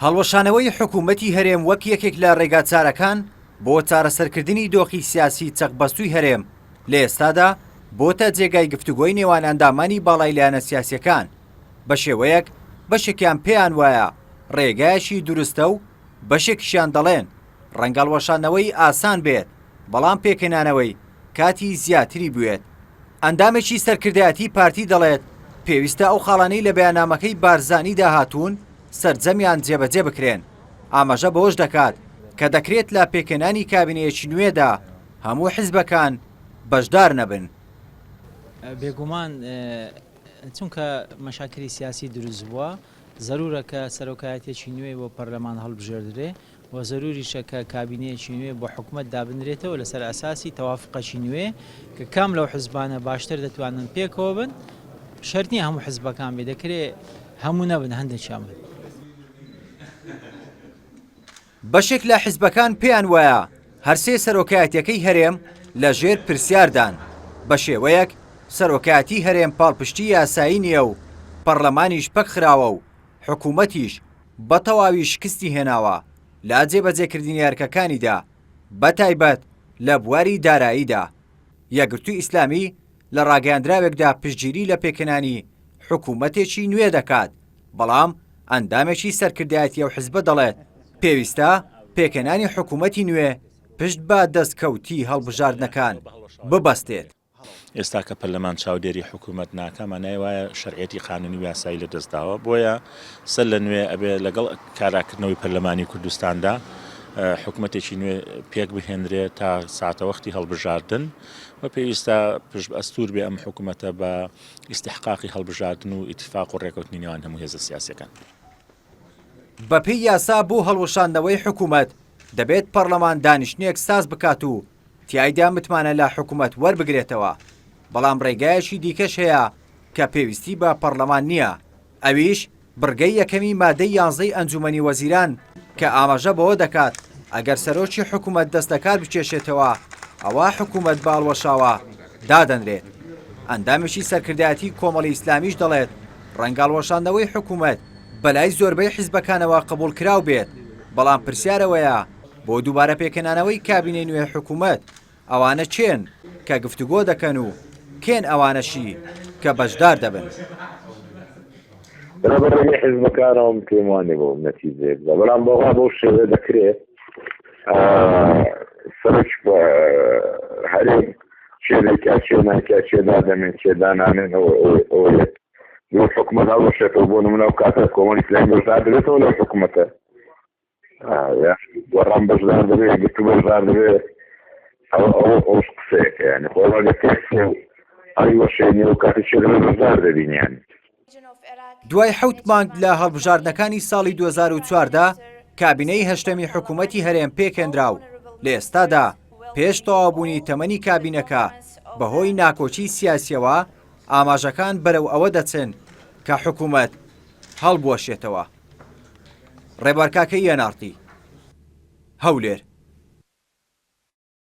هەڵوەشانەوەی حکوومەتی هەرێم وەک یەکێک لە ڕێگاچارەکان بۆ چارەسەرکردنی دۆخی سیاسی چەقبەستووی هەرێم لە ئێستادا بۆتە جێگای گفتوگۆی نێوان ئەندامانی باڵای لایەنە سیاسیەکان بە شێوەیەک بەشێکیان پێیان وایە ڕێگایەکی دروستە و بەشێکیشیان دەڵێن ڕەنگە هەڵوەشانەوەی ئاسان بێت بەڵام پێکەنانەوەی کاتی زیاتری بوێت. ئەندامێکی سەرکردایەتی پارتی دەڵێت پێویستە ئەو خاڵانەی لە بەیاننامەکەی بارزانی داهاتوون سەرجەمیان جێبەجێ بکرێن. ئاماژە بەوەش دەکات کە دەکرێت لە پێکەنانی کابینەیەکی نوێدا هەموو حیزبەکان بەشدار نەبن. بێگومان چونکە مەشاکری سیاسی دروست بووە زەرورە کە سەرۆکایەتێکی نوێ بۆ پەرلەمان هەڵبژێردرێ و زەروریشە کە کابینەیەکی نوێ بۆ حکوومەت دابنرێتەوە لەسەر ئەساسی تەوافقەکی نوێ کە کام لەو حیزبانە باشتر دەتوانن پێکەوە بن. شەرت نییە هەموو حیزبەکان بێ، دەکرێت هەموو نەبن، هەندێکیان بن. بەشێک لە حیزبەکان پێیان وایە هەرسێ سەرۆکایەتیەکەی هەرێم لە ژێر پرسیاردان بە شێوەیەک سەرۆکایەتی هەرێم پاڵپشتی یاسایی نییە و پەرلەمانیش پەک خراوە و حکوومەتیش بە تەواوی شکستی هێناوە لە جێبەجێکردنی یارکەکانیدا بە تایبەت لە بواری داراییدا. یەکگرتووی ئیسلامی لە ڕاگەیاندراوێکدا پشتگیری لە پێکەنانی حکوومەتێکی نوێ دەکات، بەڵام ئەندامێکی سەرکردایەتی ئەو حیزبە دەڵێت پێویستە پێکەنانی حکوومەتی نوێ پشت بە دەستکەوتی هەڵبژاردنەکان ببەستێت. ئێستا کە پەرلەمان چاودێری حکوومەت ناکەمە نایوایە شەرعەتی قانونی و یاسایی لە دەستداوە، بۆیە سەر لە نوێ ئەبێ لەگەڵ کاراکردنەوەی پەرلەمانی کوردستاندا حکوومەتێکی نوێ پێک بهێنرێت تا ساتە وەختی هەڵبژاردن و پێویستە پشت ئەستور بێ ئەم حکوومەتە بە ئیستیحقاقی هەڵبژاردن و ئیتفاق و ڕێکەوتنی نێوان هەموو هێزە سیاسیەکان. بەپێی یاسا بۆ هەڵوەشاندنەوەی حکوومەت دەبێت پەرلەمان دانیشتنێک ساز بکات و تیایدا متمانە لە حکوومەت وەربگرێتەوە، بەڵام ڕێگایەکی دیکەش هەیە کە پێویستی بە پەرلەمان نییە، ئەویش بڕگەی یەکەمی مادەی 11 ئەنجومەنی وەزیران کە ئاماژە بەوە دەکات ئەگەر سەرۆکی حکوومەت دەستەکار بچێشێتەوە ئەوە حکوومەت باڵوەشاوە دادەنرێت. ئەندامێکی سەرکردایەتی کۆمەڵی ئیسلامیش دەڵێت ڕەنگە هەڵوەشاندنەوەی حکوومەت بەلای زۆربەی حیزبەکانەوە قبول کراو بێت، بەڵام پرسیارەوەیە بۆ دووبارە پێکەنانەوەی کابینەی نوێ حکوومەت ئەوانە چێن کە گفتوگۆ دەکەن و کێن ئەوانەشی کە بەشدار دەبن. بەڕێوەبەری حیزبەکانەوەم پێم وانێ بۆ نەتیجەیەک بدە، بەڵام بەوا بەو شێوە دەکرێت سەرش بە هەرێم شێنێکا چێناکە چێدا دەمێن چێدانانێن لەو حکوومەت هەڵبەشێتەوە بۆ نمونە و کاتە کۆمەڵی ئیسلامی بەشدار دەبێتەوە لەو حکوومەتە وەڕام بەشدار دەبێت گرتو بەشدار دەبێت ئەوش قسەیەکە یعنی خۆڵەگە تێکسێ و ئەی وەشێنێ و کاتی چێدەمە بەشدار دەبینیان. دوای 7 مانگ لە هەڵبژاردنەکانی ساڵی 2014 کابینەی هەشتەمی حکوومەتی هەرێم پێکێنراو لە ئێستادا پێش تەواوبوونی تەمەنی کابینەکە بەهۆی ناکۆچی سیاسیەوە ئاماژەکان بەرەو ئەوە دەچن کە حکوومەت هەڵبوەشێتەوە. ڕێبەرکاکەی یەنارتی هەولێر.